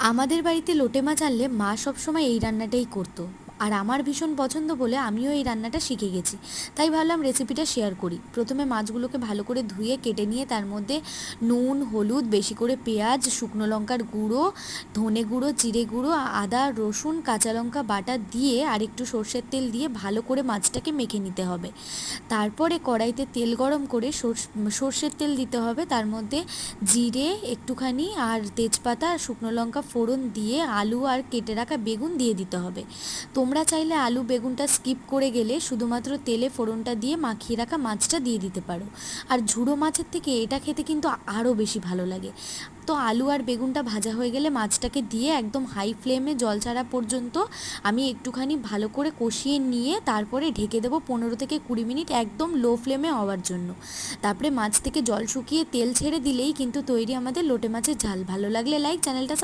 আমাদের বাড়িতে লোটে মাছ আনলে মা সবসময় এই রান্নাটাই করতো। আর আমার ভীষণ পছন্দ বলে আমিও এই রান্নাটা শিখে গেছি। তাই ভাবলাম রেসিপিটা শেয়ার করি। প্রথমে মাছগুলোকে ভালো করে ধুয়ে কেটে নিয়ে তার মধ্যে নুন, হলুদ, বেশি করে পেঁয়াজ, শুকনো লঙ্কার গুঁড়ো, ধনে গুঁড়ো, জিরে গুঁড়ো, আদা, রসুন, কাঁচা লঙ্কা বাটা দিয়ে আর একটু সর্ষের তেল দিয়ে ভালো করে মাছটাকে মেখে নিতে হবে। তারপরে কড়াইতে তেল গরম করে সর্ষের তেল দিতে হবে। তার মধ্যে জিরে একটুখানি আর তেজপাতা আর শুকনো লঙ্কা ফোড়ন দিয়ে আলু আর কেটে রাখা বেগুন দিয়ে দিতে হবে। তোমরা চাইলে আলু বেগুনটা স্কিপ করে গেলে শুধুমাত্র তেলে ফোড়নটা দিয়ে মাখিয়ে রাখা মাছটা দিয়ে দিতে পারো। আর ঝুড়ো মাছের থেকে এটা খেতে কিন্তু আরও বেশি ভালো লাগে। তো আলু আর বেগুনটা ভাজা হয়ে গেলে মাছটাকে দিয়ে একদম হাই ফ্লেমে জল ছাড়া পর্যন্ত আমি একটুখানি ভালো করে কষিয়ে নিয়ে তারপরে ঢেকে দেবো 15 থেকে 20 মিনিট একদম লো ফ্লেমে হওয়ার জন্য। তারপরে মাছ থেকে জল শুকিয়ে তেল ছেড়ে দিলেই কিন্তু তৈরি আমাদের লোটে মাছের ঝাল। ভালো লাগলে লাইক, চ্যানেলটা